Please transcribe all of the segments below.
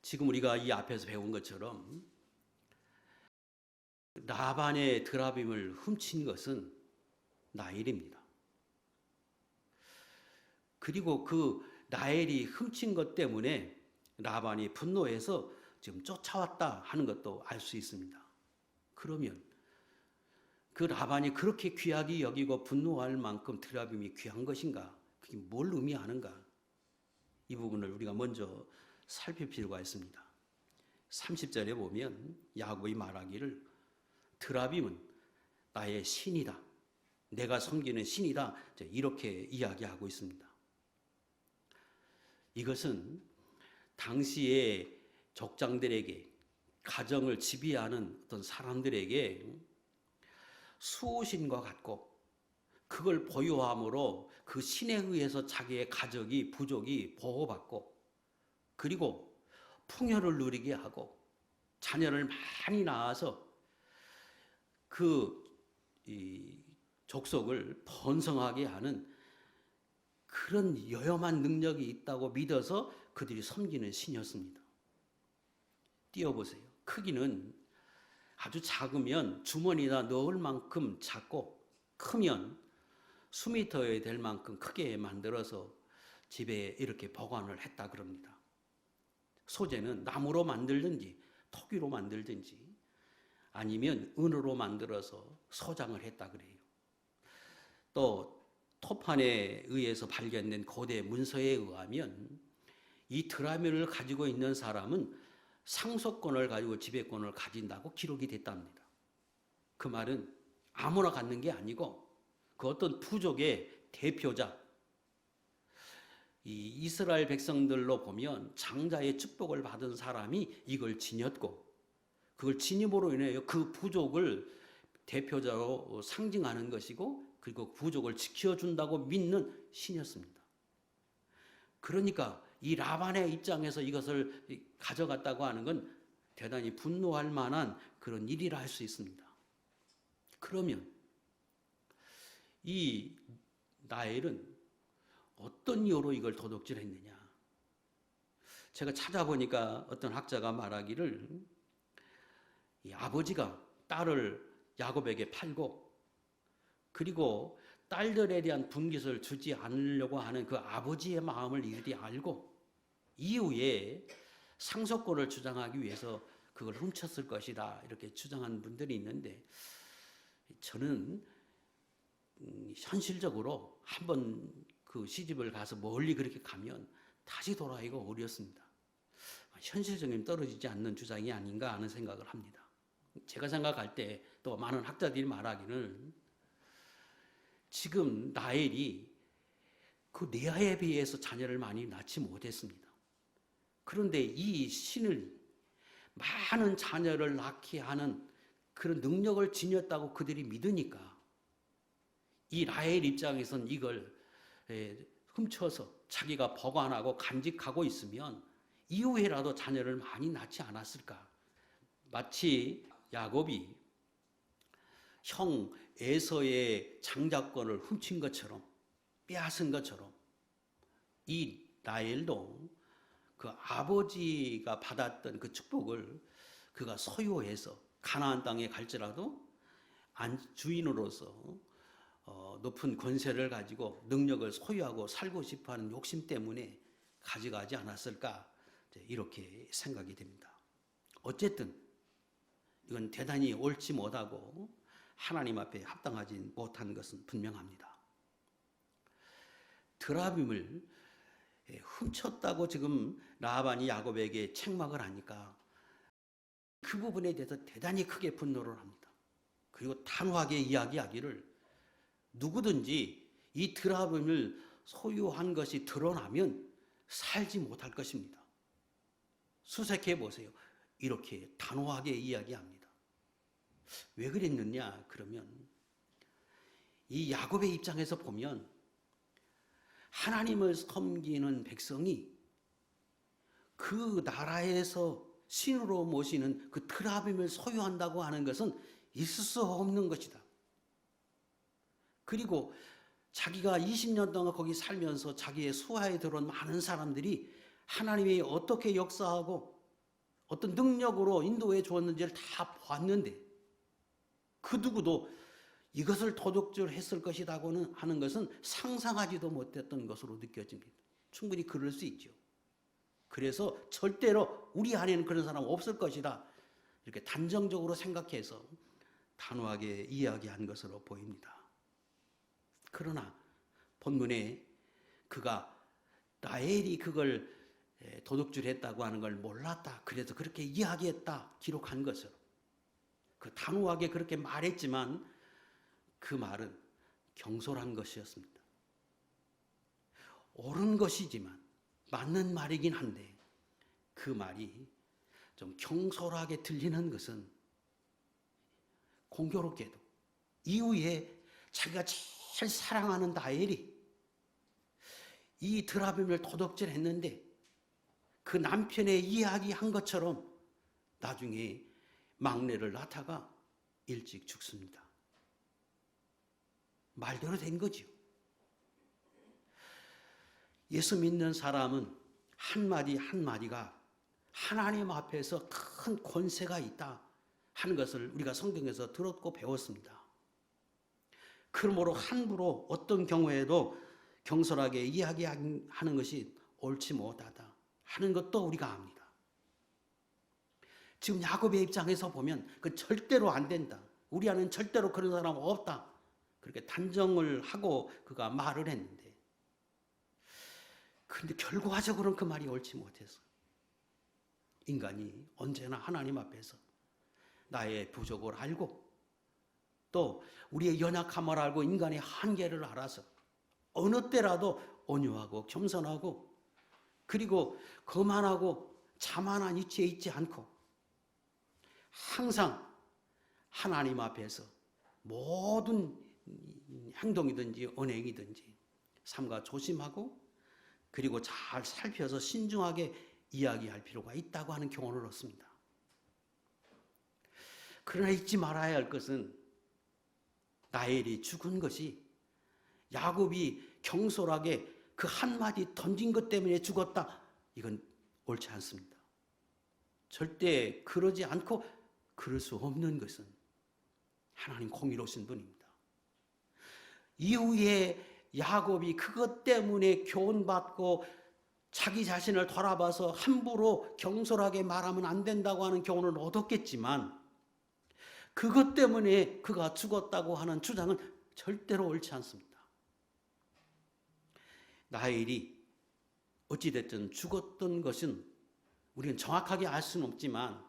지금 우리가 이 앞에서 배운 것처럼 라반의 드라빔을 훔친 것은 라헬입니다. 그리고 그 라헬이 훔친 것 때문에 라반이 분노해서 지금 쫓아왔다 하는 것도 알 수 있습니다. 그러면 그 라반이 그렇게 귀하게 여기고 분노할 만큼 드라빔이 귀한 것인가? 그게 뭘 의미하는가? 이 부분을 우리가 먼저 살필 필요가 있습니다. 30절에 보면 야곱이 말하기를 드라빔은 나의 신이다. 내가 섬기는 신이다. 이렇게 이야기하고 있습니다. 이것은 당시의 족장들에게 가정을 지배하는 어떤 사람들에게 수호신과 같고 그걸 보유함으로 그 신에 의해서 자기의 가족이 부족이 보호받고 그리고 풍요를 누리게 하고 자녀를 많이 낳아서 이 족속을 번성하게 하는 그런 여염한 능력이 있다고 믿어서 그들이 섬기는 신이었습니다. 띄워보세요. 크기는 아주 작으면 주머니에다 넣을 만큼 작고 크면 수미터에 될 만큼 크게 만들어서 집에 이렇게 보관을 했다 그럽니다. 소재는 나무로 만들든지 토기로 만들든지 아니면 은으로 만들어서 소장을 했다 그래요. 또 토판에 의해서 발견된 고대 문서에 의하면 이 드라밀을 가지고 있는 사람은 상속권을 가지고 지배권을 가진다고 기록이 됐답니다. 그 말은 아무나 갖는 게 아니고 그 어떤 부족의 대표자, 이 이스라엘 백성들로 보면 장자의 축복을 받은 사람이 이걸 지녔고 그걸 지님으로 인해 그 부족을 대표자로 상징하는 것이고 그리고 부족을 지켜준다고 믿는 신이었습니다. 그러니까 이 라반의 입장에서 이것을 가져갔다고 하는 건 대단히 분노할 만한 그런 일이라 할 수 있습니다. 그러면 이 라헬은 어떤 이유로 이걸 도둑질했느냐? 제가 찾아보니까 어떤 학자가 말하기를 이 아버지가 딸을 야곱에게 팔고 그리고 딸들에 대한 분깃을 주지 않으려고 하는 그 아버지의 마음을 이들이 알고 이후에 상속권을 주장하기 위해서 그걸 훔쳤을 것이다 이렇게 주장하는 분들이 있는데 저는 현실적으로 한번 그 시집을 가서 멀리 그렇게 가면 다시 돌아오기가 어렵습니다. 현실적인 떨어지지 않는 주장이 아닌가 하는 생각을 합니다. 제가 생각할 때 또 많은 학자들이 말하기는 지금 라헬이 그 레아에 비해서 자녀를 많이 낳지 못했습니다. 그런데 이 신을 많은 자녀를 낳게 하는 그런 능력을 지녔다고 그들이 믿으니까 이 라헬 입장에서는 이걸 훔쳐서 자기가 보관하고 간직하고 있으면 이후에라도 자녀를 많이 낳지 않았을까. 마치 야곱이 형 에서의 장자권을 훔친 것처럼 빼앗은 것처럼 이 라헬도 그 아버지가 받았던 그 축복을 그가 소유해서 가나안 땅에 갈지라도 주인으로서 높은 권세를 가지고 능력을 소유하고 살고 싶어하는 욕심 때문에 가져가지 않았을까 이렇게 생각이 됩니다. 어쨌든 이건 대단히 옳지 못하고 하나님 앞에 합당하지 못한 것은 분명합니다. 드라빔을 훔쳤다고 지금 라반이 야곱에게 책망을 하니까 그 부분에 대해서 대단히 크게 분노를 합니다. 그리고 단호하게 이야기하기를 누구든지 이 드라빔을 소유한 것이 드러나면 살지 못할 것입니다. 수색해 보세요. 이렇게 단호하게 이야기합니다. 왜 그랬느냐? 그러면 이 야곱의 입장에서 보면 하나님을 섬기는 백성이 그 나라에서 신으로 모시는 그 드라빔을 소유한다고 하는 것은 있을 수 없는 것이다. 그리고 자기가 20년 동안 거기 살면서 자기의 수하에 들어온 많은 사람들이 하나님이 어떻게 역사하고 어떤 능력으로 인도해 주었는지를 다 보았는데 그 누구도 이것을 도둑질 했을 것이라고는 하는 것은 상상하지도 못했던 것으로 느껴집니다. 충분히 그럴 수 있죠. 그래서 절대로 우리 안에는 그런 사람 없을 것이다. 이렇게 단정적으로 생각해서 단호하게 이야기한 것으로 보입니다. 그러나 본문에 그가 라헬이 그걸 도둑질했다고 하는 걸 몰랐다. 그래서 그렇게 이야기했다. 기록한 것으로. 그 단호하게 그렇게 말했지만 그 말은 경솔한 것이었습니다. 옳은 것이지만 맞는 말이긴 한데 그 말이 좀 경솔하게 들리는 것은 공교롭게도 이후에 자기가 제일 사랑하는 라헬이 이 드라빔을 도둑질했는데 그 남편의 이야기한 것처럼 나중에 막내를 낳다가 일찍 죽습니다. 말대로 된 거지요. 예수 믿는 사람은 한마디 한마디가 하나님 앞에서 큰 권세가 있다 하는 것을 우리가 성경에서 들었고 배웠습니다. 그러므로 함부로 어떤 경우에도 경솔하게 이야기하는 것이 옳지 못하다 하는 것도 우리가 압니다. 지금 야곱의 입장에서 보면 그 절대로 안 된다. 우리 안에는 절대로 그런 사람 없다. 그렇게 단정을 하고 그가 말을 했는데 그런데 결과적으로는 그 말이 옳지 못해서 인간이 언제나 하나님 앞에서 나의 부족을 알고 또 우리의 연약함을 알고 인간의 한계를 알아서 어느 때라도 온유하고 겸손하고 그리고 거만하고 자만한 위치에 있지 않고 항상 하나님 앞에서 모든 행동이든지 언행이든지 삼가 조심하고 그리고 잘 살펴서 신중하게 이야기할 필요가 있다고 하는 교훈을 얻습니다. 그러나 잊지 말아야 할 것은 라헬이 죽은 것이 야곱이 경솔하게 그 한마디 던진 것 때문에 죽었다. 이건 옳지 않습니다. 절대 그러지 않고 그럴 수 없는 것은 하나님 공의로우신 분입니다. 이후에 야곱이 그것 때문에 교훈받고 자기 자신을 돌아봐서 함부로 경솔하게 말하면 안 된다고 하는 교훈을 얻었겠지만 그것 때문에 그가 죽었다고 하는 주장은 절대로 옳지 않습니다. 라헬이 어찌됐든 죽었던 것은 우리는 정확하게 알 수는 없지만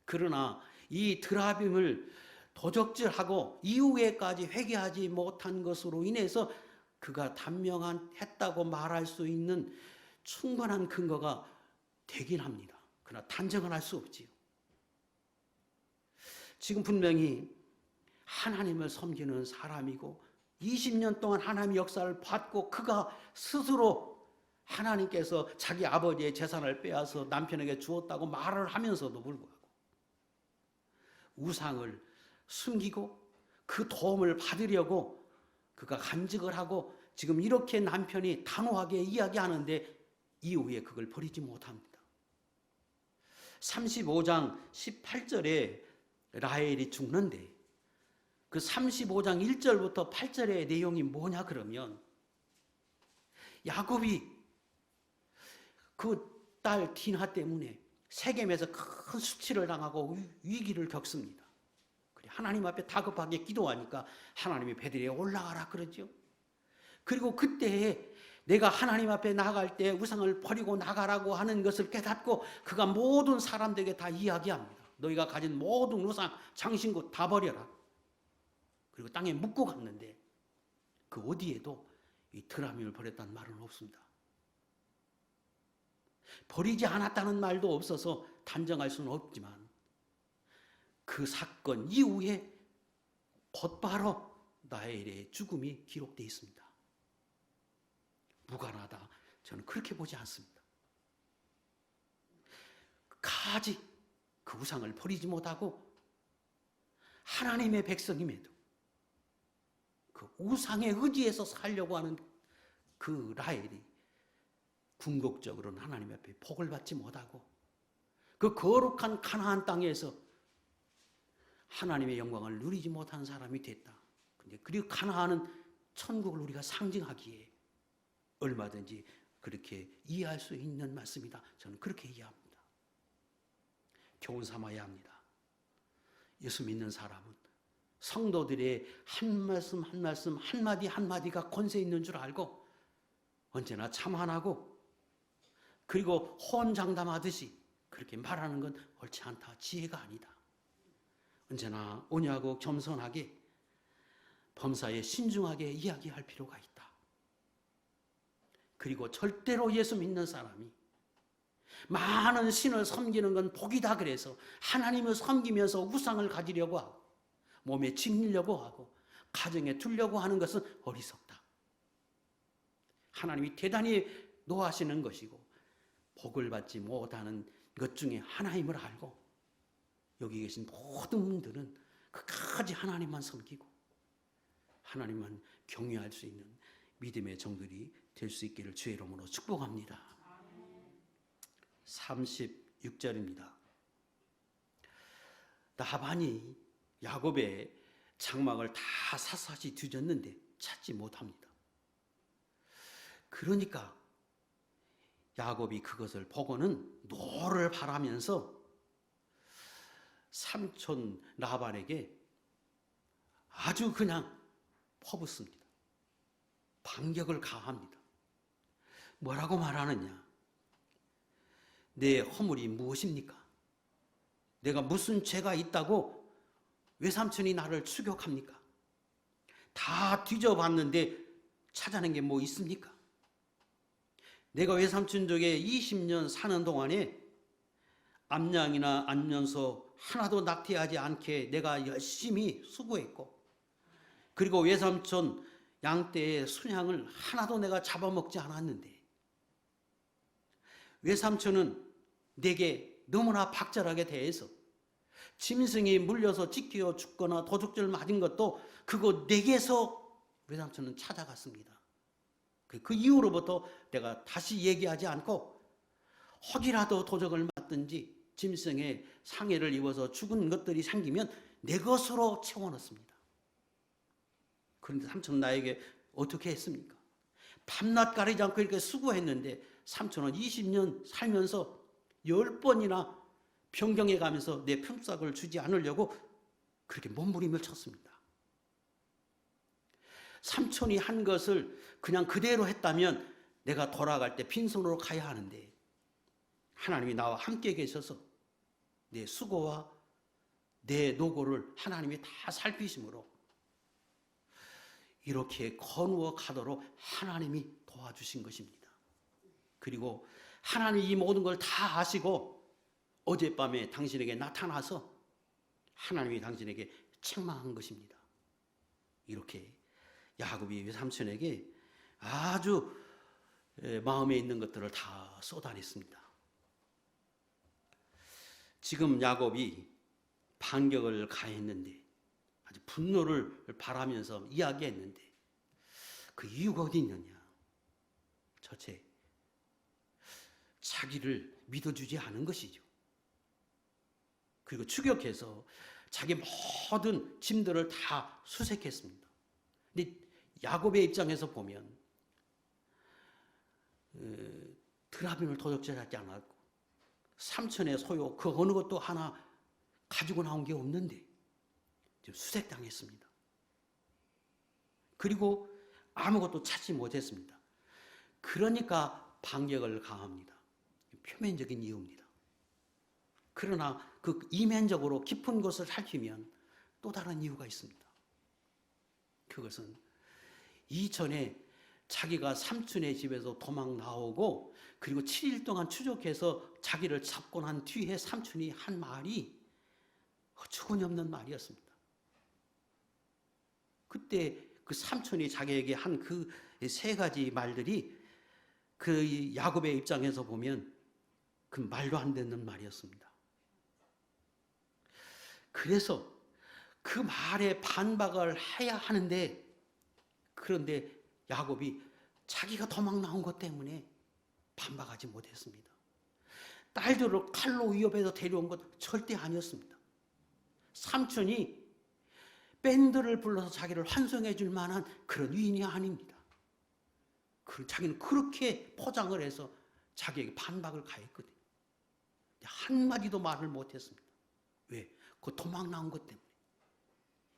그러나 이 드라빔을 도적질하고 이후에까지 회개하지 못한 것으로 인해서 그가 단명했다고 말할 수 있는 충분한 근거가 되긴 합니다. 그러나 단정은 할 수 없지요. 지금 분명히 하나님을 섬기는 사람이고 20년 동안 하나님의 역사를 받고 그가 스스로 하나님께서 자기 아버지의 재산을 빼앗아 남편에게 주었다고 말을 하면서도 불구하고 우상을 숨기고 그 도움을 받으려고 그가 간직을 하고 지금 이렇게 남편이 단호하게 이야기하는데 이후에 그걸 버리지 못합니다. 35장 18절에 라헬이 죽는데 그 35장 1절부터 8절의 내용이 뭐냐 그러면 야곱이 그 딸 디나 때문에 세겜에서 큰 수치를 당하고 위기를 겪습니다. 하나님 앞에 다급하게 기도하니까 하나님이 베들레에 올라가라 그러죠. 그리고 그때 내가 하나님 앞에 나갈 때 우상을 버리고 나가라고 하는 것을 깨닫고 그가 모든 사람들에게 다 이야기합니다. 너희가 가진 모든 우상, 장신구 다 버려라. 그리고 땅에 묻고 갔는데 그 어디에도 이 드라빔을 버렸다는 말은 없습니다. 버리지 않았다는 말도 없어서 단정할 수는 없지만 그 사건 이후에 곧바로 라헬의 죽음이 기록되어 있습니다. 무관하다. 저는 그렇게 보지 않습니다. 가지 그 우상을 버리지 못하고 하나님의 백성임에도 그 우상에 의지해서 살려고 하는 그 라헬이 궁극적으로는 하나님 앞에 복을 받지 못하고 그 거룩한 가나안 땅에서 하나님의 영광을 누리지 못한 사람이 됐다. 그리고 가나안은 천국을 우리가 상징하기에 얼마든지 그렇게 이해할 수 있는 말씀이다. 저는 그렇게 이해합니다. 교훈 삼아야 합니다. 예수 믿는 사람은 성도들의 한 말씀 한 말씀 한마디 한마디가 권세 있는 줄 알고 언제나 참환하고 그리고 호언장담하듯이 그렇게 말하는 건 옳지 않다. 지혜가 아니다. 언제나 온유하고 겸손하게 범사에 신중하게 이야기할 필요가 있다. 그리고 절대로 예수 믿는 사람이 많은 신을 섬기는 건 복이다 그래서 하나님을 섬기면서 우상을 가지려고 하고 몸에 짓려고 하고 가정에 두려고 하는 것은 어리석다. 하나님이 대단히 노하시는 것이고 복을 받지 못하는 것 중에 하나임을 알고 여기 계신 모든 분들은 끝까지 하나님만 섬기고 하나님만 경외할 수 있는 믿음의 정들이 될 수 있기를 주의 이름으로 축복합니다. 36절입니다. 라반이 야곱의 장막을 다 샅샅이 뒤졌는데 찾지 못합니다. 그러니까 야곱이 그것을 보고는 노를 바라면서 삼촌 라반에게 아주 그냥 퍼붓습니다. 반격을 가합니다. 뭐라고 말하느냐? 내 허물이 무엇입니까? 내가 무슨 죄가 있다고 외삼촌이 나를 추격합니까? 다 뒤져봤는데 찾아낸 게 뭐 있습니까? 내가 외삼촌 족에 20년 사는 동안에 암양이나 안면서 하나도 낙태하지 않게 내가 열심히 수고했고 그리고 외삼촌 양떼의 순양을 하나도 내가 잡아먹지 않았는데 외삼촌은 내게 너무나 박절하게 대해서 짐승이 물려서 찢겨 죽거나 도둑질 맞은 것도 그거 내게서 외삼촌은 찾아갔습니다. 그 이후로부터 내가 다시 얘기하지 않고 혹이라도 도적을 맞든지 짐승의 상해를 입어서 죽은 것들이 생기면 내 것으로 채워넣습니다. 그런데 삼촌은 나에게 어떻게 했습니까? 밤낮 가리지 않고 이렇게 수고했는데 삼촌은 20년 살면서 10번이나 변경해 가면서 내 품삯을 주지 않으려고 그렇게 몸부림을 쳤습니다. 삼촌이 한 것을 그냥 그대로 했다면 내가 돌아갈 때 빈손으로 가야 하는데 하나님이 나와 함께 계셔서 내 수고와 내 노고를 하나님이 다 살피심으로 이렇게 거누어 가도록 하나님이 도와주신 것입니다. 그리고 하나님이 이 모든 걸 다 아시고 어젯밤에 당신에게 나타나서 하나님이 당신에게 책망한 것입니다. 이렇게 야곱이 외삼촌에게 아주 마음에 있는 것들을 다 쏟아냈습니다. 지금 야곱이 반격을 가했는데 아주 분노를 바라면서 이야기했는데 그 이유가 어디 있느냐? 첫째, 자기를 믿어주지 않은 것이죠. 그리고 추격해서 자기 모든 짐들을 다 수색했습니다. 근데 야곱의 입장에서 보면 드라빔을 도적질하지 않았고 삼촌의 소유 그 어느 것도 하나 가지고 나온 게 없는데 수색당했습니다. 그리고 아무것도 찾지 못했습니다. 그러니까 반격을 가합니다. 표면적인 이유입니다. 그러나 그 이면적으로 깊은 것을 살피면 또 다른 이유가 있습니다. 그것은 이전에 자기가 삼촌의 집에서 도망 나오고 그리고 7일 동안 추적해서 자기를 잡고 난 뒤에 삼촌이 한 말이 어처구니 없는 말이었습니다. 그때 그 삼촌이 자기에게 한 그 세 가지 말들이 그 야곱의 입장에서 보면 그 말도 안 되는 말이었습니다. 그래서 그 말에 반박을 해야 하는데 그런데 야곱이 자기가 도망 나온 것 때문에 반박하지 못했습니다. 딸들을 칼로 위협해서 데려온 것 절대 아니었습니다. 삼촌이 밴드를 불러서 자기를 환송해 줄 만한 그런 위인이 아닙니다. 자기는 그렇게 포장을 해서 자기에게 반박을 가했거든요. 한마디도 말을 못했습니다. 왜? 그 도망 나온 것 때문에.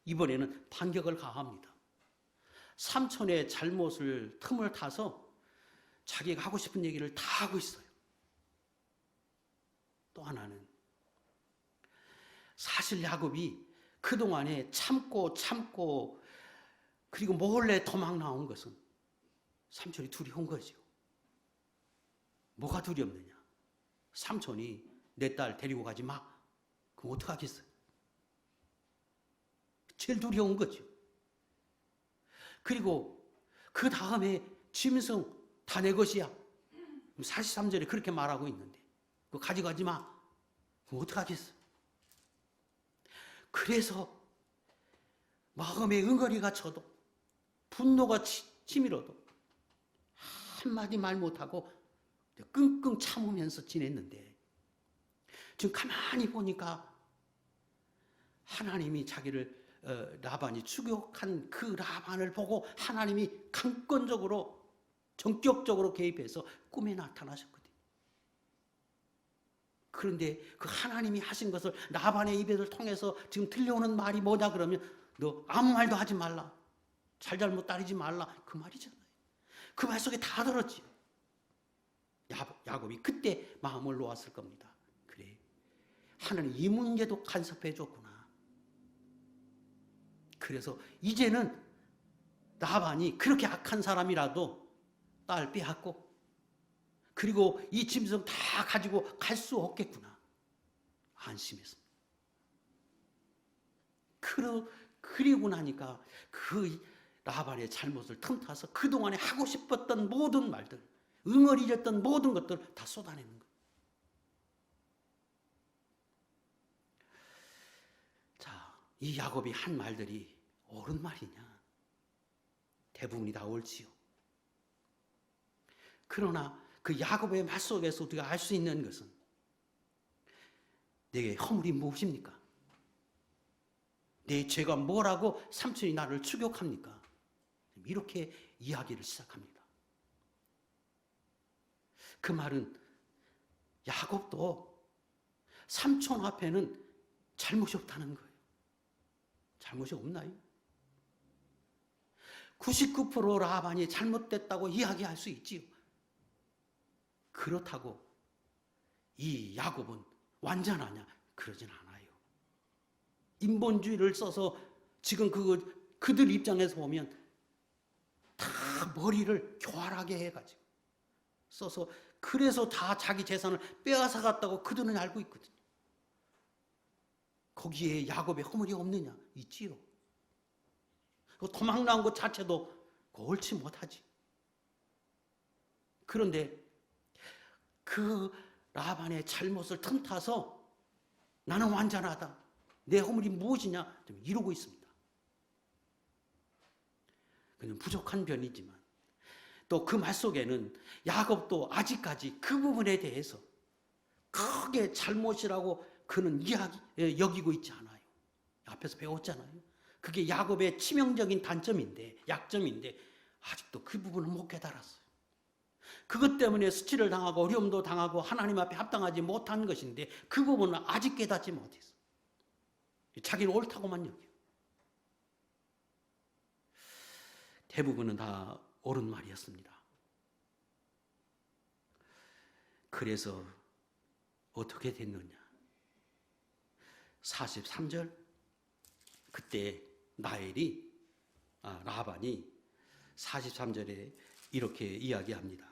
이번에는 반격을 가합니다. 삼촌의 잘못을 틈을 타서 자기가 하고 싶은 얘기를 다 하고 있어요. 또 하나는 사실 야곱이 그동안에 참고 그리고 몰래 도망 나온 것은 삼촌이 두려운 거죠. 뭐가 두렵느냐? 삼촌이 내 딸 데리고 가지 마. 그럼 어떡하겠어요? 제일 두려운 거죠. 그리고 그 다음에 짐승 다 내 것이야. 43절에 그렇게 말하고 있는데 그거 가져가지 마. 그럼 어떡하겠어요? 그래서 마음에 응어리가 쳐도 분노가 치밀어도 한마디 말 못하고 끙끙 참으면서 지냈는데 지금 가만히 보니까 하나님이 자기를 라반이 추격한 그 라반을 보고 하나님이 강권적으로 전격적으로 개입해서 꿈에 나타나셨거든요. 그런데 그 하나님이 하신 것을 라반의 입에를 통해서 지금 들려오는 말이 뭐냐 그러면 너 아무 말도 하지 말라. 잘잘못 따르지 말라. 그 말이잖아요. 그 말 속에 다 들었지요. 야곱이 그때 마음을 놓았을 겁니다. 그래, 하나님 이 문제도 간섭해 줬구나. 그래서 이제는 라반이 그렇게 악한 사람이라도 딸 빼앗고 그리고 이 짐승 다 가지고 갈 수 없겠구나. 안심했습니다. 그리고 나니까 그 라반의 잘못을 틈타서 그동안에 하고 싶었던 모든 말들, 응어리졌던 모든 것들을 다 쏟아내는 거예요. 자, 이 야곱이 한 말들이 옳은 말이냐? 대부분이 다 옳지요. 그러나 그 야곱의 말 속에서 우리가 알 수 있는 것은 내게 허물이 무엇입니까? 내 죄가 뭐라고 삼촌이 나를 추격합니까? 이렇게 이야기를 시작합니다. 그 말은 야곱도 삼촌 앞에는 잘못이 없다는 거예요. 잘못이 없나요? 99% 라반이 잘못됐다고 이야기할 수 있지요. 그렇다고 이 야곱은 완전하냐? 그러진 않아요. 인본주의를 써서 지금 그들 입장에서 보면 다 머리를 교활하게 해가지고 써서 그래서 다 자기 재산을 빼앗아 갔다고 그들은 알고 있거든요. 거기에 야곱의 허물이 없느냐? 있지요. 도망 나온 것 자체도 옳지 못하지. 그런데 그 라반의 잘못을 틈타서 나는 완전하다. 내 허물이 무엇이냐? 이러고 있습니다. 그는 부족한 변이지만 또 그 말 속에는 야곱도 아직까지 그 부분에 대해서 크게 잘못이라고 그는 여기고 있지 않아요. 앞에서 배웠잖아요. 그게 야곱의 치명적인 단점인데, 약점인데 아직도 그 부분을 못 깨달았어요. 그것 때문에 수치를 당하고 어려움도 당하고 하나님 앞에 합당하지 못한 것인데 그 부분은 아직 깨닫지 못했어요. 자기는 옳다고만 여겨요. 대부분은 다 옳은 말이었습니다. 그래서 어떻게 됐느냐? 43절 그때 라반이 43절에 이렇게 이야기합니다.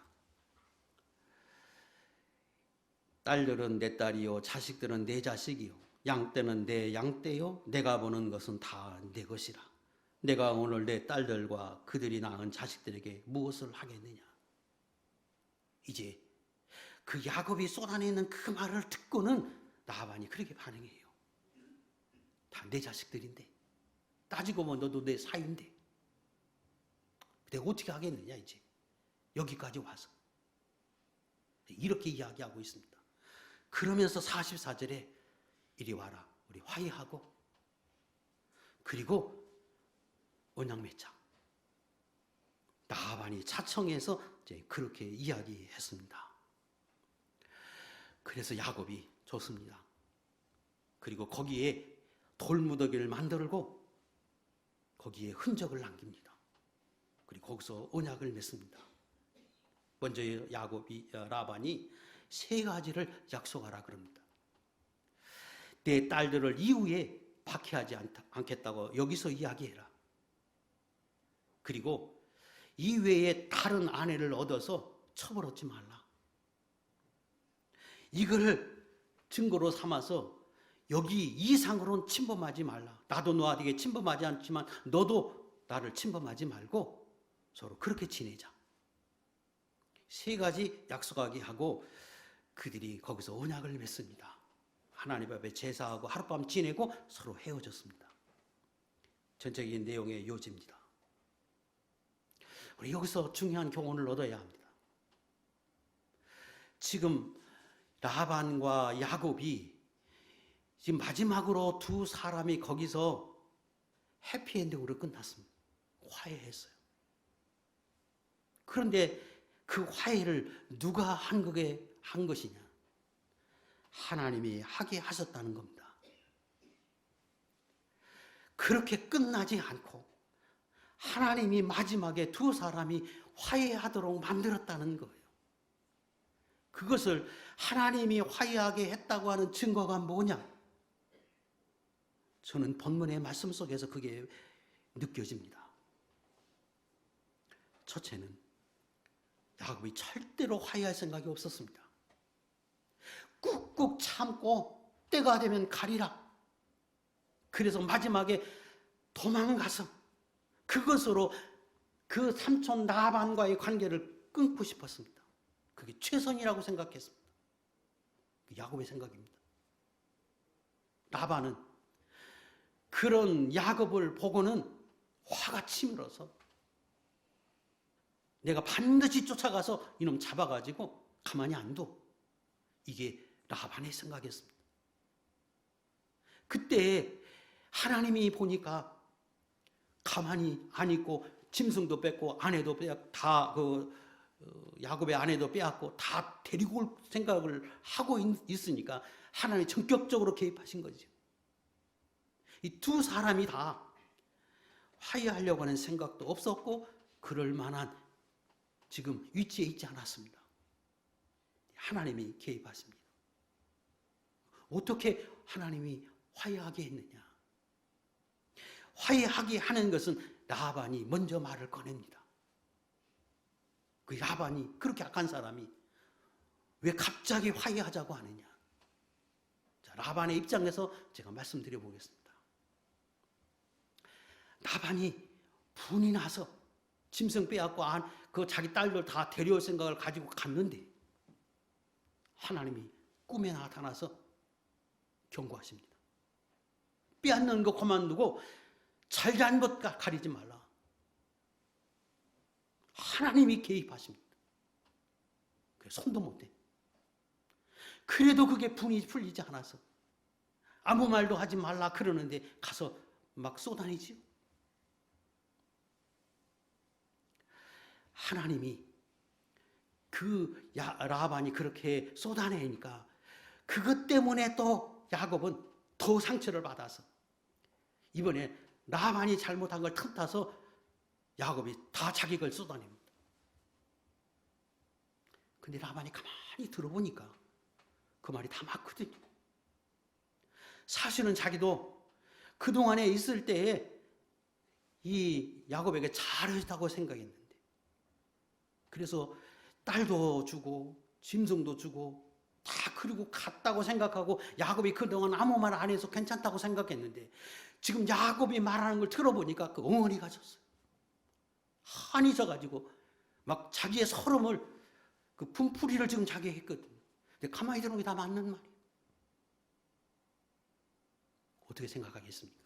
딸들은 내 딸이요 자식들은 내 자식이요 양떼는 내 양떼요 내가 보는 것은 다 내 것이라. 내가 오늘 내 딸들과 그들이 낳은 자식들에게 무엇을 하겠느냐. 이제 그 야곱이 쏟아내는 그 말을 듣고는 라반이 그렇게 반응해요. 다 내 자식들인데 따지고 보면 너도 내 사위인데 내가 어떻게 하겠느냐. 이제 여기까지 와서 이렇게 이야기하고 있습니다. 그러면서 44절에 이리 와라, 우리 화해하고, 그리고 언약 맺자. 라반이 차청해서 이제 그렇게 이야기했습니다. 그래서 야곱이 좋습니다. 그리고 거기에 돌무더기를 만들고 거기에 흔적을 남깁니다. 그리고 거기서 언약을 맺습니다. 먼저 라반이 3가지를 약속하라 그럽니다. 내 딸들을 이후에 박해하지 않겠다고 여기서 이야기해라. 그리고 이외에 다른 아내를 얻어서 처벌하지 말라. 이걸 증거로 삼아서 여기 이상으로는 침범하지 말라. 나도 너에게 침범하지 않지만 너도 나를 침범하지 말고 서로 그렇게 지내자. 3가지 약속하게 하고 그들이 거기서 언약을 맺습니다. 하나님 앞에 제사하고 하룻밤 지내고 서로 헤어졌습니다. 전체적인 내용의 요지입니다. 우리 여기서 중요한 교훈을 얻어야 합니다. 지금 라반과 야곱이 지금 마지막으로 2 사람이 거기서 해피엔딩으로 끝났습니다. 화해했어요. 그런데 그 화해를 누가 한 것이냐? 하나님이 하게 하셨다는 겁니다. 그렇게 끝나지 않고 하나님이 마지막에 2 사람이 화해하도록 만들었다는 거예요. 그것을 하나님이 화해하게 했다고 하는 증거가 뭐냐? 저는 본문의 말씀 속에서 그게 느껴집니다. 첫째는 야곱이 절대로 화해할 생각이 없었습니다. 꾹꾹 참고 때가 되면 가리라. 그래서 마지막에 도망가서 그것으로 그 삼촌 라반과의 관계를 끊고 싶었습니다. 그게 최선이라고 생각했습니다. 야곱의 생각입니다. 라반은 그런 야곱을 보고는 화가 치밀어서 내가 반드시 쫓아가서 이놈 잡아가지고 가만히 안 둬. 이게 라반의 생각이었습니다. 그때 하나님이 보니까 가만히 안 있고 짐승도 뺐고 아내도 다 야곱의 아내도 빼앗고 다 데리고 올 생각을 하고 있으니까 하나님이 전격적으로 개입하신 거죠. 이 2 사람이 다 화해하려고 하는 생각도 없었고 그럴 만한 지금 위치에 있지 않았습니다. 하나님이 개입하십니다. 어떻게 하나님이 화해하게 했느냐? 화해하게 하는 것은 라반이 먼저 말을 꺼냅니다. 그 라반이 그렇게 악한 사람이 왜 갑자기 화해하자고 하느냐? 자, 라반의 입장에서 제가 말씀드려 보겠습니다. 라반이 분이 나서 짐승 빼앗고 그 자기 딸들 다 데려올 생각을 가지고 갔는데 하나님이 꿈에 나타나서 경고하십니다. 빼앗는 거 그만두고 잘잘못 가리지 말라. 하나님이 개입하십니다. 손도 못 대. 그래도 그게 분이 풀리지 않아서 아무 말도 하지 말라 그러는데 가서 막 쏘다니지요. 하나님이 그 라반이 그렇게 쏟아내니까 그것 때문에 또 야곱은 더 상처를 받아서 이번에 라반이 잘못한 걸 틈타서 야곱이 다 자기 걸 쏟아냅니다. 근데 라반이 가만히 들어보니까 그 말이 다 맞거든요. 사실은 자기도 그동안에 있을 때에 이 야곱에게 잘했다고 생각했는데 그래서 딸도 주고 짐승도 주고 다 그리고 갔다고 생각하고 야곱이 그동안 아무 말 안 해서 괜찮다고 생각했는데 지금 야곱이 말하는 걸 들어보니까 그 엉엉이 가졌어요. 한이 져가지고 막 자기의 서름을 그 분풀이를 지금 자기가 했거든요. 근데 가만히 들어보니 다 맞는 말이에요. 어떻게 생각하겠습니까?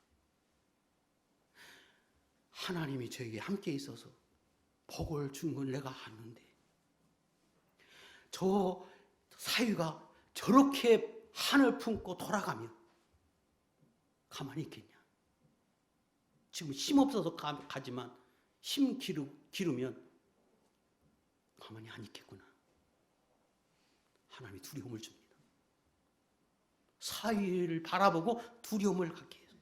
하나님이 저에게 함께 있어서 복을 준 걸 내가 아는데 저 사위가 저렇게 한을 품고 돌아가면 가만히 있겠냐? 지금 힘 없어서 가지만 힘 기르면 가만히 안 있겠구나. 하나님이 두려움을 줍니다. 사위를 바라보고 두려움을 갖게 해요.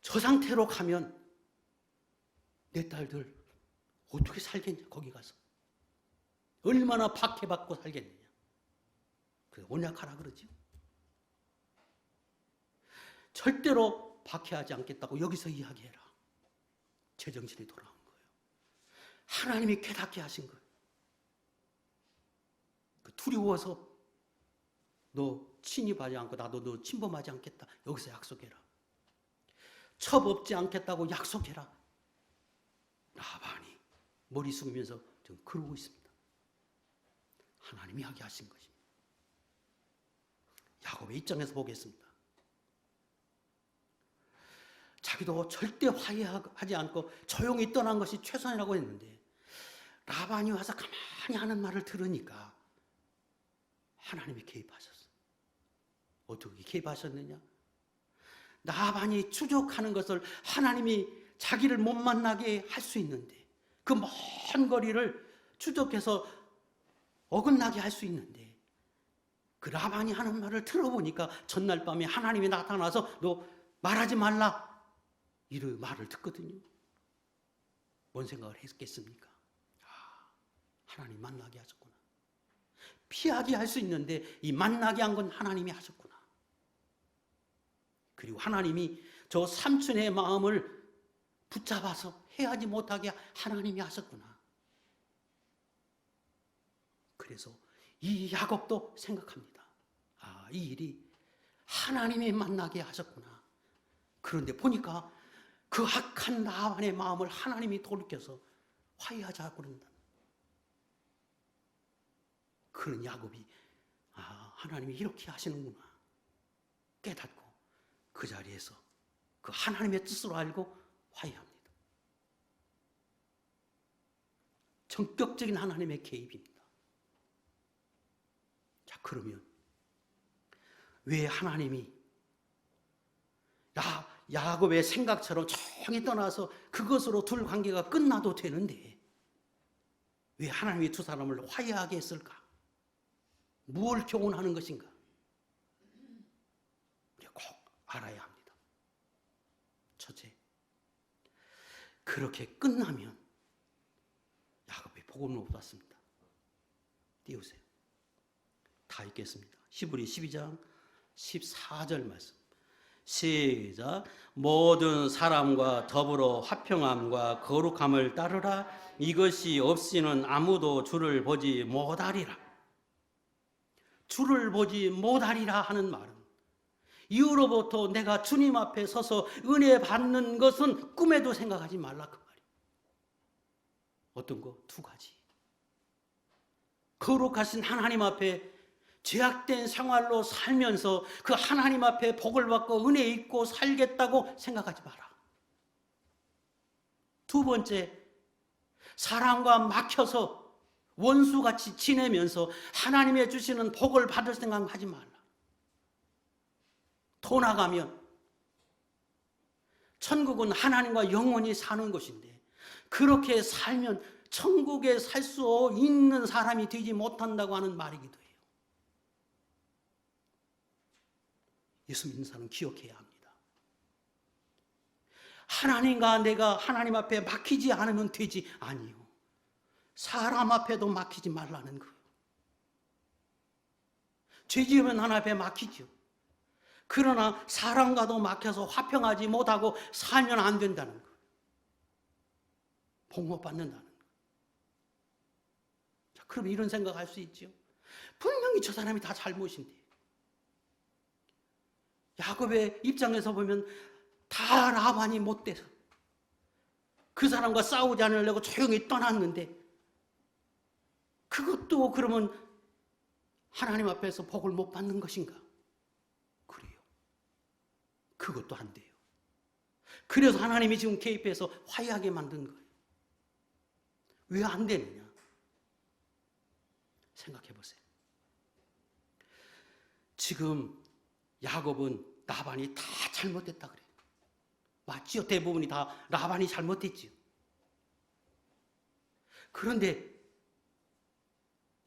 저 상태로 가면 내 딸들 어떻게 살겠냐, 거기 가서. 얼마나 박해받고 살겠느냐. 그래서 언약하라 그러죠. 절대로 박해하지 않겠다고 여기서 이야기해라. 제정신이 돌아온 거예요. 하나님이 깨닫게 하신 거예요. 두려워서 너 침입하지 않고 나도 너 침범하지 않겠다. 여기서 약속해라. 첩없지 않겠다고 약속해라. 라반이 머리 숙이면서 지금 그러고 있습니다. 하나님이 이야기하신 것입니다. 야곱의 입장에서 보겠습니다. 자기도 절대 화해하지 않고 조용히 떠난 것이 최선이라고 했는데 라반이 와서 가만히 하는 말을 들으니까 하나님이 개입하셨어요. 어떻게 개입하셨느냐? 라반이 추적하는 것을 하나님이 자기를 못 만나게 할 수 있는데, 그 먼 거리를 추적해서 어긋나게 할 수 있는데, 그 라반이 하는 말을 들어보니까 전날 밤에 하나님이 나타나서 너 말하지 말라 이런 말을 듣거든요. 뭔 생각을 했겠습니까? 하나님 만나게 하셨구나. 피하게 할 수 있는데 이 만나게 한 건 하나님이 하셨구나. 그리고 하나님이 저 삼촌의 마음을 붙잡아서 해하지 못하게 하나님이 하셨구나. 그래서 이 야곱도 생각합니다. 이 일이 하나님이 만나게 하셨구나. 그런데 보니까 그 악한 라반의 마음을 하나님이 돌이켜서 화해하자고 그런다. 그런 야곱이 하나님이 이렇게 하시는구나 깨닫고 그 자리에서 그 하나님의 뜻으로 알고 화해합니다. 전격적인 하나님의 개입입니다. 자, 그러면 왜 하나님이 야곱의 생각처럼 조용히 떠나서 그것으로 둘 관계가 끝나도 되는데 왜 하나님이 두 사람을 화해하게 했을까? 무엇을 교훈하는 것인가? 우리가 꼭 알아야 합니다. 첫째, 그렇게 끝나면 야곱이 복을 못 받습니다. 띄우세요. 다 읽겠습니다. 히브리 12장 14절 말씀. 시작. 모든 사람과 더불어 화평함과 거룩함을 따르라. 이것이 없이는 아무도 주를 보지 못하리라. 주를 보지 못하리라 하는 말은 이후로부터 내가 주님 앞에 서서 은혜 받는 것은 꿈에도 생각하지 말라 그 말이에요. 어떤 거? 두 가지. 거룩하신 하나님 앞에 죄악된 생활로 살면서 그 하나님 앞에 복을 받고 은혜 있고 살겠다고 생각하지 마라. 두 번째, 사람과 막혀서 원수같이 지내면서 하나님의 주시는 복을 받을 생각하지 말라. 더 나가면 천국은 하나님과 영원히 사는 것인데 그렇게 살면 천국에 살 수 있는 사람이 되지 못한다고 하는 말이기도 해요. 예수 믿는 사람은 기억해야 합니다. 하나님과 내가 하나님 앞에 막히지 않으면 되지 아니요. 사람 앞에도 막히지 말라는 거예요. 죄 지으면 하나님 앞에 막히죠. 그러나 사람과도 막혀서 화평하지 못하고 살면 안 된다는 거예요. 복 못 받는다는 거예요. 자, 그럼 이런 생각할 수 있죠. 분명히 저 사람이 다 잘못인데 야곱의 입장에서 보면 다 라반이 못돼서 그 사람과 싸우지 않으려고 조용히 떠났는데 그것도 그러면 하나님 앞에서 복을 못 받는 것인가? 그래요. 그것도 안 돼요. 그래서 하나님이 지금 개입해서 화해하게 만든 거예요. 왜 안 되느냐? 생각해 보세요. 지금 야곱은 라반이 다 잘못됐다 그래요. 맞지요? 대부분이 다 라반이 잘못했지요. 그런데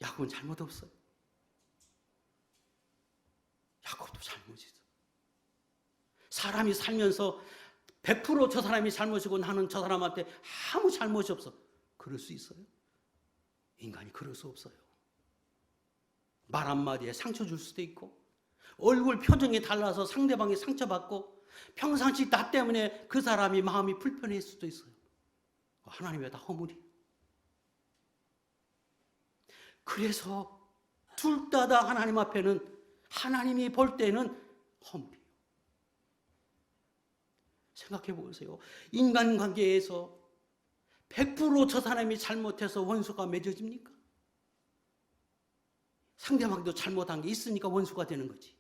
야곱은 잘못 없어요. 야곱도 잘못이 있어. 사람이 살면서 100% 저 사람이 잘못이고 나는 저 사람한테 아무 잘못이 없어. 그럴 수 있어요? 인간이 그럴 수 없어요. 말 한마디에 상처 줄 수도 있고, 얼굴 표정이 달라서 상대방이 상처받고, 평상시 나 때문에 그 사람이 마음이 불편할 수도 있어요. 하나님의 다 허물이에요. 그래서 둘 다 하나님 앞에는, 하나님이 볼 때는 허물이에요. 생각해 보세요. 인간관계에서 100% 저 사람이 잘못해서 원수가 맺어집니까? 상대방도 잘못한 게 있으니까 원수가 되는 거지.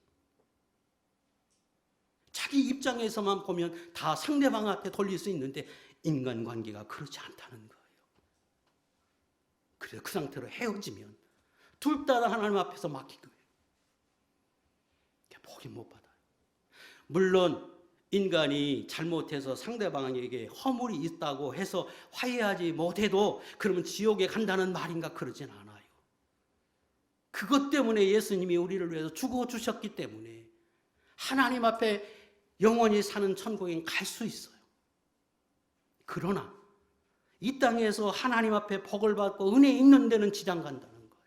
자기 입장에서만 보면 다 상대방한테 돌릴 수 있는데 인간관계가 그렇지 않다는 거예요. 그래서 그 상태로 헤어지면 둘 다 하나님 앞에서 막힌 거예요. 복이 못 받아요. 물론 인간이 잘못해서 상대방에게 허물이 있다고 해서 화해하지 못해도 그러면 지옥에 간다는 말인가? 그러진 않아요. 그것 때문에 예수님이 우리를 위해서 죽어주셨기 때문에 하나님 앞에 영원히 사는 천국에 갈 수 있어요. 그러나 이 땅에서 하나님 앞에 복을 받고 은혜 있는 데는 지장 간다는 거예요.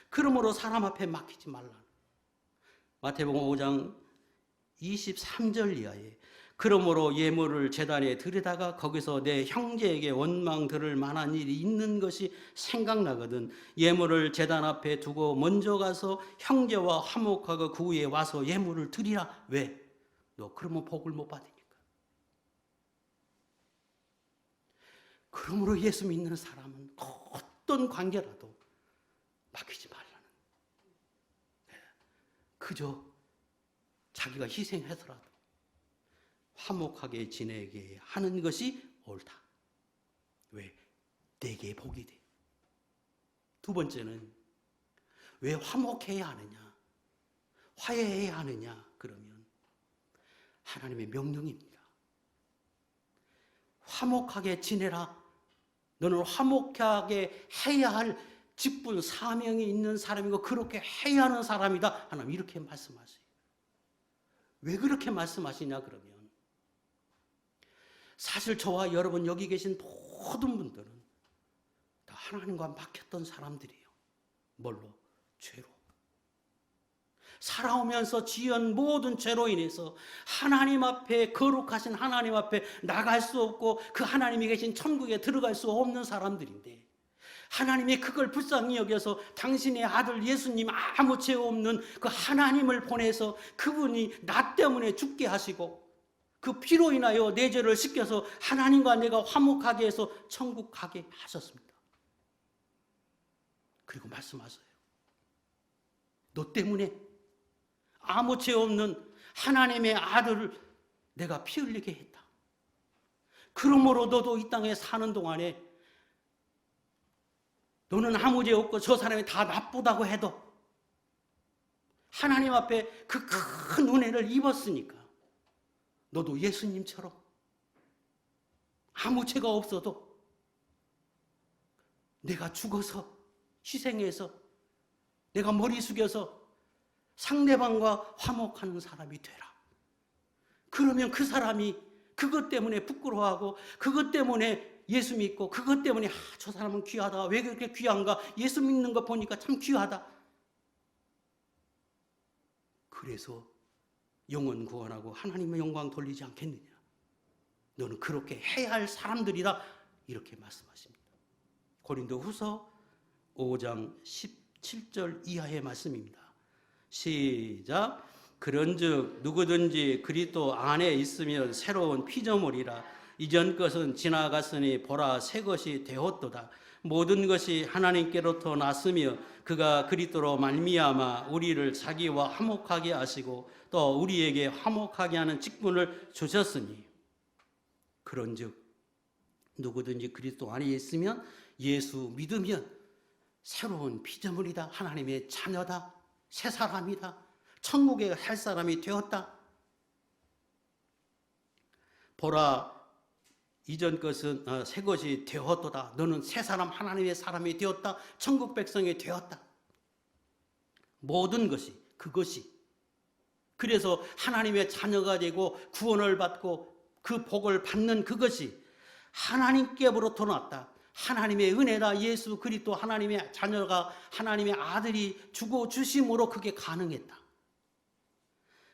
그러므로 사람 앞에 맡기지 말라는 거예요. 마태복음 5장 23절 이하에 그러므로 예물을 제단에 드리다가 거기서 내 형제에게 원망 들을 만한 일이 있는 것이 생각나거든 예물을 제단 앞에 두고 먼저 가서 형제와 화목하고 그 후에 와서 예물을 드리라. 왜? 너 그러면 복을 못 받으니까. 그러므로 예수 믿는 사람은 어떤 관계라도 맡기지 말라는 거예요. 그저 자기가 희생해서라도 화목하게 지내게 하는 것이 옳다. 왜? 내게 복이 돼. 두 번째는 왜 화목해야 하느냐? 화해해야 하느냐? 그러면 하나님의 명령입니다. 화목하게 지내라. 너는 화목하게 해야 할 직분, 사명이 있는 사람이고 그렇게 해야 하는 사람이다. 하나님 이렇게 말씀하세요. 왜 그렇게 말씀하시냐 그러면 사실 저와 여러분 여기 계신 모든 분들은 다 하나님과 막혔던 사람들이에요. 뭘로? 죄로. 살아오면서 지은 모든 죄로 인해서 하나님 앞에 거룩하신 하나님 앞에 나갈 수 없고 그 하나님이 계신 천국에 들어갈 수 없는 사람들인데 하나님이 그걸 불쌍히 여겨서 당신의 아들 예수님 아무 죄 없는 그 하나님을 보내서 그분이 나 때문에 죽게 하시고 그 피로 인하여 내 죄를 씻겨서 하나님과 내가 화목하게 해서 천국 가게 하셨습니다. 그리고 말씀하세요. 너 때문에 아무 죄 없는 하나님의 아들을 내가 피 흘리게 했다. 그러므로 너도 이 땅에 사는 동안에 너는 아무 죄 없고 저 사람이 다 나쁘다고 해도 하나님 앞에 그 큰 은혜를 입었으니까 너도 예수님처럼 아무 죄가 없어도 내가 죽어서 희생해서 내가 머리 숙여서 상대방과 화목하는 사람이 되라. 그러면 그 사람이 그것 때문에 부끄러워하고 그것 때문에 예수 믿고 그것 때문에 저 사람은 귀하다. 왜 그렇게 귀한가? 예수 믿는 거 보니까 참 귀하다. 그래서 영혼 구원하고 하나님의 영광 돌리지 않겠느냐. 너는 그렇게 해야 할 사람들이다. 이렇게 말씀하십니다. 고린도후서 5장 17절 이하의 말씀입니다. 시작. 그런즉 누구든지 그리스도 안에 있으면 새로운 피조물이라. 이전 것은 지나갔으니 보라 새 것이 되었도다. 모든 것이 하나님께로부터 났으며 그가 그리스도로 말미암아 우리를 자기와 화목하게 하시고 또 우리에게 화목하게 하는 직분을 주셨으니 그런즉 누구든지 그리스도 안에 있으면 예수 믿으면 새로운 피조물이다. 하나님의 자녀다. 새 사람이다. 천국에 살 사람이 되었다. 보라, 이전 것은 새 것이 되었도다. 너는 새 사람, 하나님의 사람이 되었다. 천국 백성이 되었다. 모든 것이, 그것이. 그래서 하나님의 자녀가 되고 구원을 받고 그 복을 받는 그것이 하나님께로부터 났다. 하나님의 은혜다. 예수 그리스도 하나님의 자녀가 하나님의 아들이 주고 주심으로 그게 가능했다.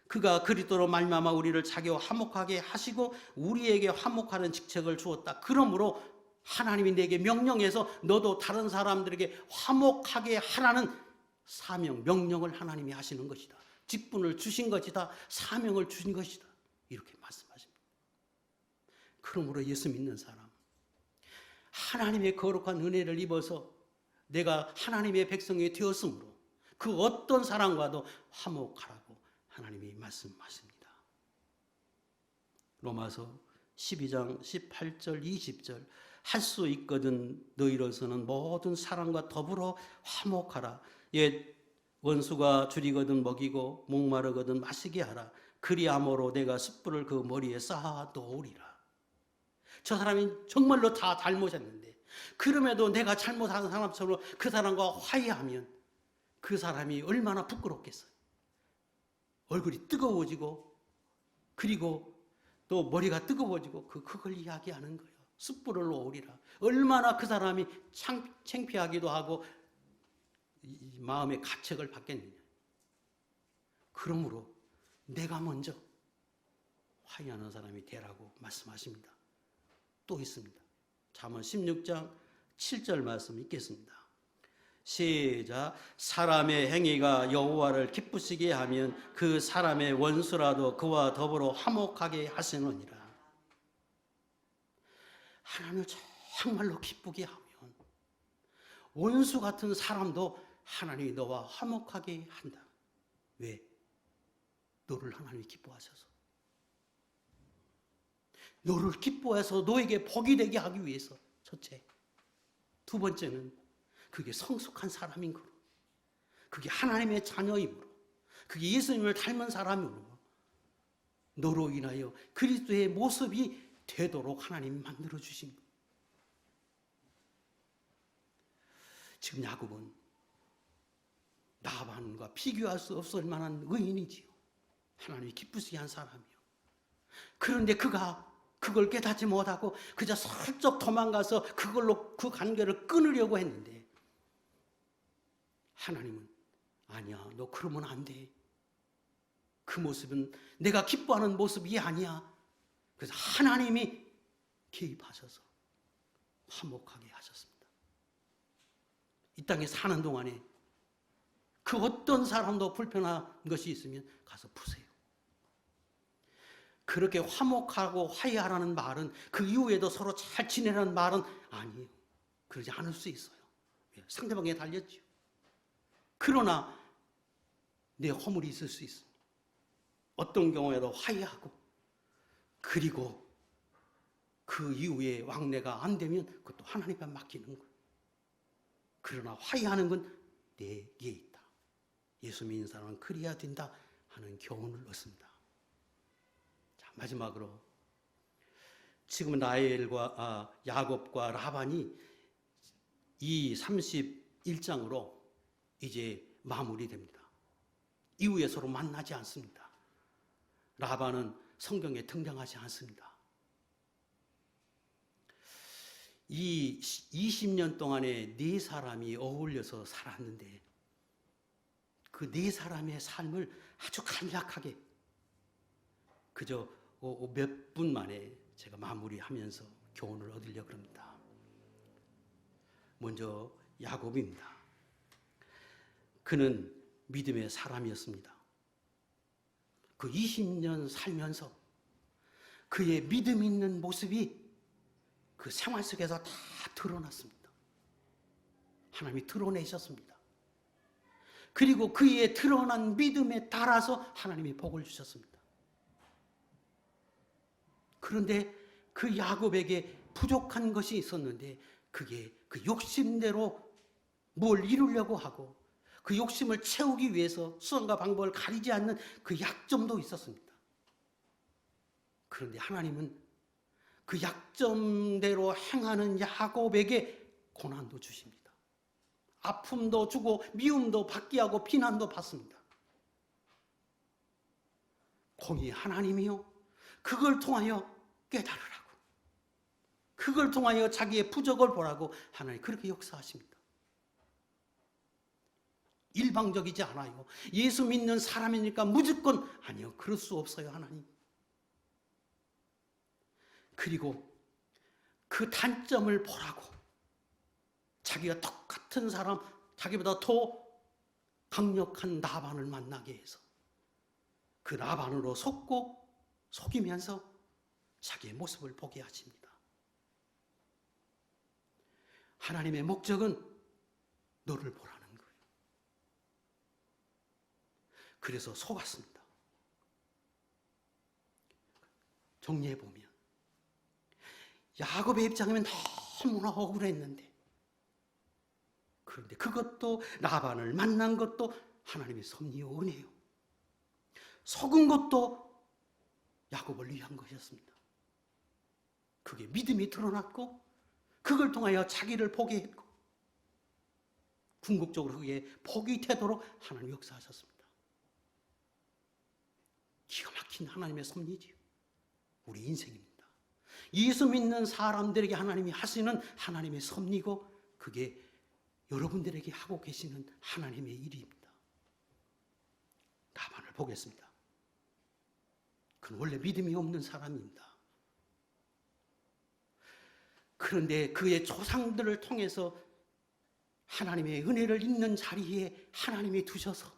그가 그리스도로 말미암아 우리를 자기와 화목하게 하시고 우리에게 화목하는 직책을 주었다. 그러므로 하나님이 내게 명령해서 너도 다른 사람들에게 화목하게 하라는 사명, 명령을 하나님이 하시는 것이다. 직분을 주신 것이다. 사명을 주신 것이다. 이렇게 말씀하십니다. 그러므로 예수 믿는 사람, 하나님의 거룩한 은혜를 입어서 내가 하나님의 백성이 되었으므로 그 어떤 사람과도 화목하라고 하나님이 말씀하십니다. 로마서 12장 18절 20절 할 수 있거든 너희로서는 모든 사람과 더불어 화목하라. 옛 원수가 줄이거든 먹이고 목마르거든 마시게 하라. 그리함으로 내가 숯불을 그 머리에 쌓아 놓으리라. 저 사람이 정말로 다 잘못했는데 그럼에도 내가 잘못한 사람처럼 그 사람과 화해하면 그 사람이 얼마나 부끄럽겠어요. 얼굴이 뜨거워지고 그리고 또 머리가 뜨거워지고 그걸 이야기하는 거예요. 숯불을 놓으리라. 얼마나 그 사람이 창피하기도 하고 마음의 가책을 받겠느냐. 그러므로 내가 먼저 화해하는 사람이 되라고 말씀하십니다. 또 있습니다. 잠언 16장 7절 말씀 읽겠습니다. 시작. 사람의 행위가 여호와를 기쁘시게 하면 그 사람의 원수라도 그와 더불어 화목하게 하시느니라. 하나님을 정말로 기쁘게 하면 원수 같은 사람도 하나님이 너와 화목하게 한다. 왜? 너를 하나님이 기뻐하셔서. 너를 기뻐해서 너에게 복이 되게 하기 위해서. 첫째. 두 번째는 그게 성숙한 사람인 거로. 그게 하나님의 자녀이므로. 그게 예수님을 닮은 사람이므로. 너로 인하여 그리스도의 모습이 되도록 하나님이 만들어 주신 것. 지금 야곱은 라반과 비교할 수 없을 만한 의인이지요. 하나님이 기쁘시게 한 사람이요. 그런데 그가 그걸 깨닫지 못하고 그저 슬쩍 도망가서 그걸로 그 관계를 끊으려고 했는데 하나님은 아니야, 너 그러면 안 돼. 그 모습은 내가 기뻐하는 모습이 아니야. 그래서 하나님이 개입하셔서 화목하게 하셨습니다. 이 땅에 사는 동안에 그 어떤 사람도 불편한 것이 있으면 가서 푸세요. 그렇게 화목하고 화해하라는 말은 그 이후에도 서로 잘 지내라는 말은 아니에요. 그러지 않을 수 있어요. 상대방에 달렸죠. 그러나 내 허물이 있을 수 있어요. 어떤 경우에도 화해하고 그리고 그 이후에 왕래가 안 되면 그것도 하나님께 맡기는 거예요. 그러나 화해하는 건 내게 있다. 예수 믿는 사람은 그래야 된다 하는 교훈을 얻습니다. 자, 마지막으로 지금 라헬과 야곱과 라반이 이 31장으로 이제 마무리됩니다. 이후에 서로 만나지 않습니다. 라반은 성경에 등장하지 않습니다. 이 20년 동안에 네 사람이 어울려서 살았는데 그 네 사람의 삶을 아주 간략하게 그저 몇 분 만에 제가 마무리하면서 교훈을 얻으려고 합니다. 먼저 야곱입니다. 그는 믿음의 사람이었습니다. 그 20년 살면서 그의 믿음 있는 모습이 그 생활 속에서 다 드러났습니다. 하나님이 드러내셨습니다. 그리고 그의 드러난 믿음에 따라서 하나님이 복을 주셨습니다. 그런데 그 야곱에게 부족한 것이 있었는데 그게 그 욕심대로 뭘 이루려고 하고 그 욕심을 채우기 위해서 수단과 방법을 가리지 않는 그 약점도 있었습니다. 그런데 하나님은 그 약점대로 행하는 야곱에게 고난도 주십니다. 아픔도 주고 미움도 받게 하고 비난도 받습니다. 공의 하나님이요, 그걸 통하여 깨달으라고, 그걸 통하여 자기의 부족을 보라고 하나님 그렇게 역사하십니다. 일방적이지 않아요. 예수 믿는 사람이니까 무조건 아니요, 그럴 수 없어요. 하나님. 그리고 그 단점을 보라고, 자기가 똑같은 사람, 자기보다 더 강력한 라반을 만나게 해서 그 라반으로 속이면서 자기의 모습을 보게 하십니다. 하나님의 목적은 너를 보라는 거예요. 그래서 속았습니다. 정리해보면 야곱의 입장이면 너무나 억울했는데, 그런데 그것도 라반을 만난 것도 하나님의 섭리요 은혜요. 속은 것도 야곱을 위한 것이었습니다. 그게 믿음이 드러났고 그걸 통하여 자기를 보게 했고 궁극적으로 그게 복이 되도록 하나님 역사하셨습니다. 기가 막힌 하나님의 섭리지요. 우리 인생입니다. 예수 믿는 사람들에게 하나님이 하시는 하나님의 섭리고 그게 여러분들에게 하고 계시는 하나님의 일입니다. 라반을 보겠습니다. 그는 원래 믿음이 없는 사람입니다. 그런데 그의 조상들을 통해서 하나님의 은혜를 있는 자리에 하나님이 두셔서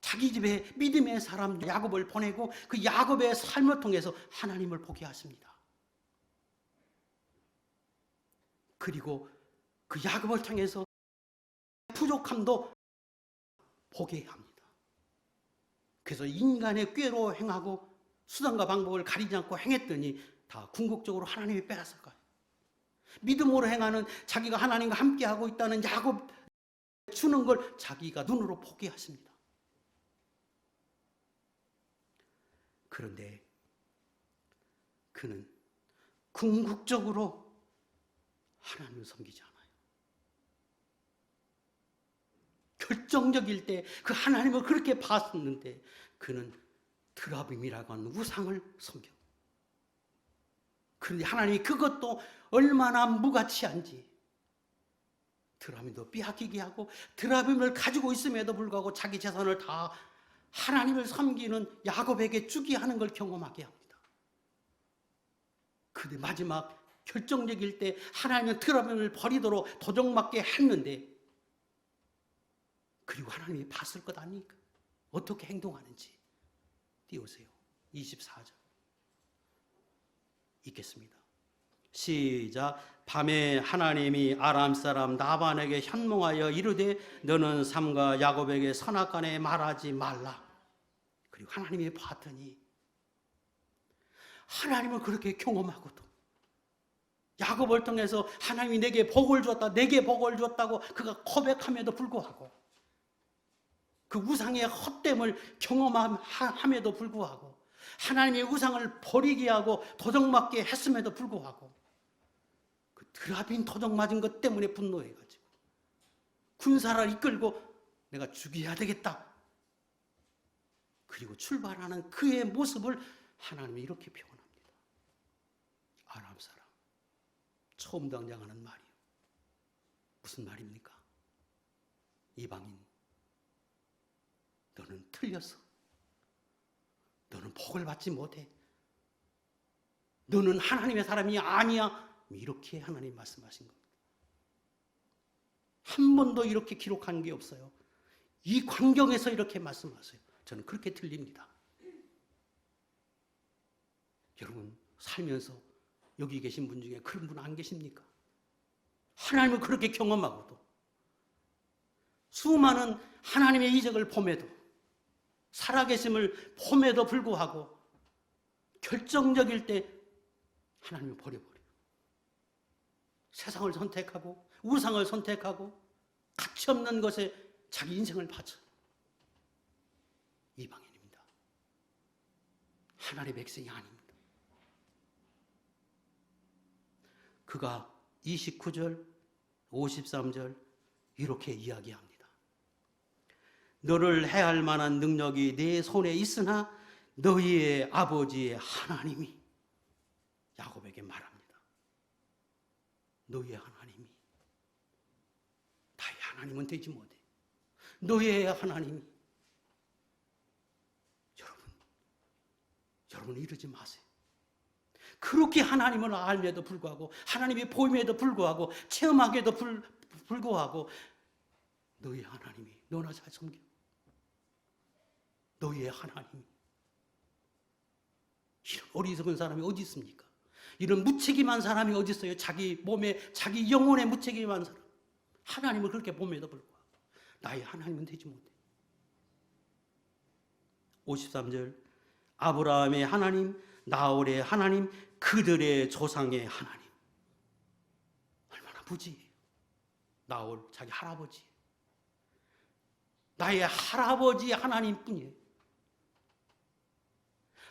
자기 집에 믿음의 사람 야곱을 보내고 그 야곱의 삶을 통해서 하나님을 보게 하십니다. 그리고 그 야곱을 통해서 부족함도 보게 합니다. 그래서 인간의 꾀로 행하고 수단과 방법을 가리지 않고 행했더니 다 궁극적으로 하나님이 빼앗을 거예요. 믿음으로 행하는 자기가 하나님과 함께하고 있다는 야곱 주는 걸 자기가 눈으로 보게 하십니다. 그런데 그는 궁극적으로 하나님을 섬기지 않아요. 결정적일 때 그 하나님을 그렇게 봤었는데 그는 드라빔이라고 하는 우상을 섬겨. 그런데 하나님이 그것도 얼마나 무가치한지 드라빔도 빼앗기게 하고 드라빔을 가지고 있음에도 불구하고 자기 재산을 다 하나님을 섬기는 야곱에게 주게 하는 걸 경험하게 합니다. 그런데 마지막 결정적일 때 하나님은 드라빔을 버리도록 도적맞게 했는데 그리고 하나님이 봤을 것 아닙니까? 어떻게 행동하는지 띄우세요. 24절 읽겠습니다. 시작. 밤에 하나님이 아람 사람 나반에게 현몽하여 이르되 너는 삼가 야곱에게 선악간에 말하지 말라. 그리고 하나님이 봤더니 하나님을 그렇게 경험하고도 야곱을 통해서 하나님이 내게 복을 주었다, 내게 복을 주었다고 그가 고백함에도 불구하고 그 우상의 헛됨을 경험함에도 불구하고 하나님의 우상을 버리게 하고 도적맞게 했음에도 불구하고 그 드라빔 도적 맞은 것 때문에 분노해가지고 군사를 이끌고 내가 죽여야 되겠다. 그리고 출발하는 그의 모습을 하나님이 이렇게 표현합니다. 아람 사람 처음 등장하는 말이에요. 무슨 말입니까? 이방인 너는 틀렸어. 너는 복을 받지 못해. 너는 하나님의 사람이 아니야. 이렇게 하나님 말씀하신 겁니다. 한 번도 이렇게 기록한 게 없어요. 이 광경에서 이렇게 말씀하세요. 저는 그렇게 들립니다. 여러분 살면서 여기 계신 분 중에 그런 분 안 계십니까? 하나님을 그렇게 경험하고도 수많은 하나님의 이적을 봄에도 살아계심을 봄에도 불구하고 결정적일 때 하나님을 버려버려요. 세상을 선택하고 우상을 선택하고 가치 없는 것에 자기 인생을 바쳐. 이방인입니다. 하나님의 백성이 아닙니다. 그가 29절, 53절 이렇게 이야기합니다. 너를 해할 만한 능력이 내 손에 있으나 너희의 아버지의 하나님이, 야곱에게 말합니다. 너희의 하나님이, 나의 하나님은 되지 못해. 너희의 하나님이. 여러분 이러지 마세요. 그렇게 하나님을 알면도 불구하고, 하나님이 보임에도 불구하고, 체험하기에도 불구하고, 너희 하나님이, 너나 잘 섬겨. 너희의 하나님이. 이런 어리석은 사람이 어디 있습니까? 이런 무책임한 사람이 어디 있어요? 자기 몸에, 자기 영혼에 무책임한 사람. 하나님을 그렇게 봄에도 불구하고 나의 하나님은 되지 못해. 53절 아브라함의 하나님, 나홀의 하나님, 그들의 조상의 하나님. 얼마나 무지해요. 나홀 자기 할아버지, 나의 할아버지 하나님뿐이에요.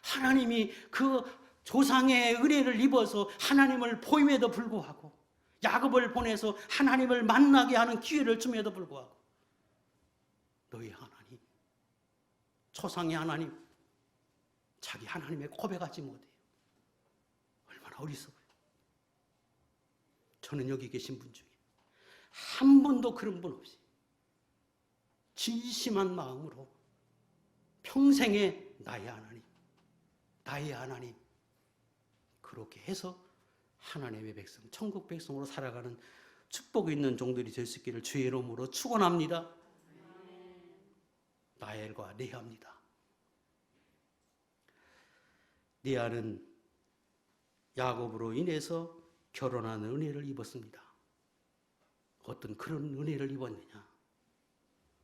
하나님이 그 조상의 은혜를 입어서 하나님을 보임에도 불구하고, 야곱을 보내서 하나님을 만나게 하는 기회를 줌에도 불구하고, 너희 하나님, 조상의 하나님, 자기 하나님의 고백하지 못해요. 얼마나 어리석어요. 저는 여기 계신 분 중에 한 번도 그런 분 없이 진심한 마음으로 평생에 나의 하나님, 나의 하나님, 그렇게 해서 하나님의 백성, 천국 백성으로 살아가는 축복 있는 종들이 될 수 있기를 주의 이름으로 축원합니다. 라헬과 레아입니다. 레아는 야곱으로 인해서 결혼하는 은혜를 입었습니다. 어떤 그런 은혜를 입었느냐?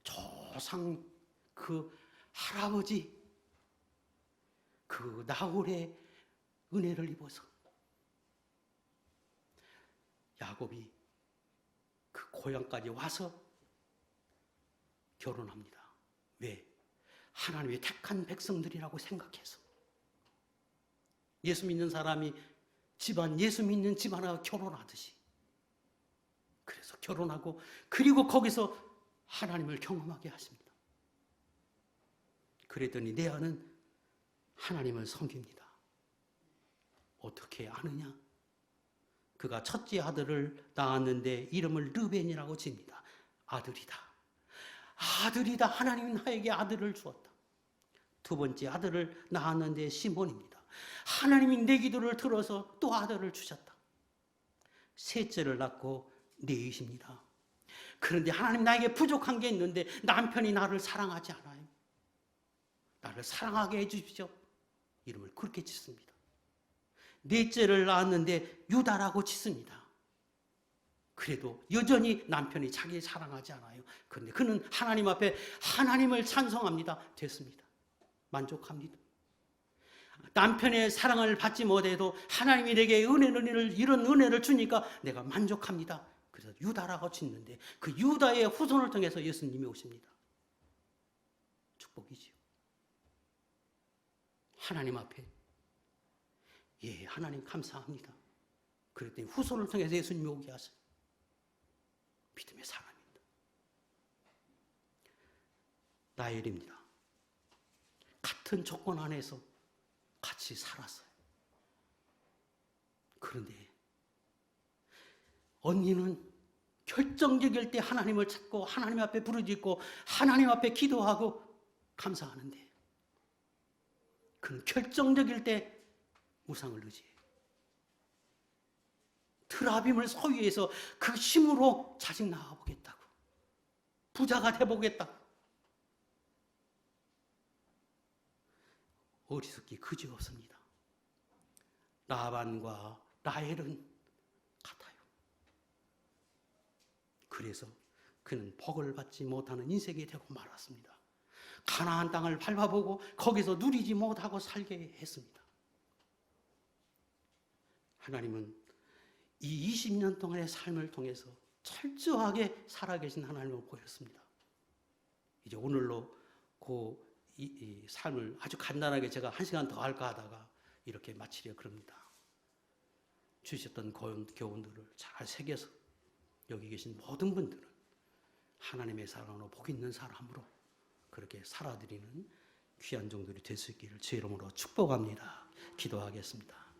조상 그 할아버지 그 나홀의 은혜를 입어서 야곱이 그 고향까지 와서 결혼합니다. 왜? 하나님의 택한 백성들이라고 생각해서. 예수 믿는 사람이 집안, 예수 믿는 집안하고 결혼하듯이. 그래서 결혼하고, 그리고 거기서 하나님을 경험하게 하십니다. 그랬더니 레아는 하나님을 섬깁니다. 어떻게 아느냐? 그가 첫째 아들을 낳았는데 이름을 르벤이라고 집니다. 아들이다. 아들이다. 하나님이 나에게 아들을 주었다. 두 번째 아들을 낳았는데 시몬입니다. 하나님이 내 기도를 들어서 또 아들을 주셨다. 셋째를 낳고 넷입니다. 그런데 하나님 나에게 부족한 게 있는데 남편이 나를 사랑하지 않아요. 나를 사랑하게 해주십시오. 이름을 그렇게 짓습니다. 넷째를 낳았는데 유다라고 짓습니다. 그래도 여전히 남편이 자기를 사랑하지 않아요. 그런데 그는 하나님 앞에 하나님을 찬송합니다. 됐습니다. 만족합니다. 남편의 사랑을 받지 못해도 하나님이 내게 이런 은혜를 주니까 내가 만족합니다. 그래서 유다라고 짓는데 그 유다의 후손을 통해서 예수님이 오십니다. 축복이지요. 하나님 앞에 예, 하나님 감사합니다. 그랬더니 후손을 통해서 예수님이 오게 하세요. 믿음의 사람입니다. 라헬입니다. 같은 조건 안에서 같이 살았어요. 그런데 언니는 결정적일 때 하나님을 찾고 하나님 앞에 부르짖고 하나님 앞에 기도하고 감사하는데, 그는 결정적일 때 우상을 의지해요. 트라빔을 소유해서 그 힘으로 자식 낳아보겠다고, 부자가 돼보겠다고. 어리석기 그지없습니다. 라반과 라헬은 같아요. 그래서 그는 복을 받지 못하는 인생이 되고 말았습니다. 가나안 땅을 밟아보고 거기서 누리지 못하고 살게 했습니다. 하나님은 이 20년 동안의 삶을 통해서 철저하게 살아계신 하나님을 보였습니다. 이제 오늘로 이 삶을 아주 간단하게 제가 1시간 더 할까 하다가 이렇게 마치려 그럽니다. 주셨던 교훈들을 잘 새겨서 여기 계신 모든 분들은 하나님의 사랑으로 복 있는 사람으로 그렇게 살아드리는 귀한 종들이 될 수 있기를 주의 이름으로 축복합니다. 기도하겠습니다.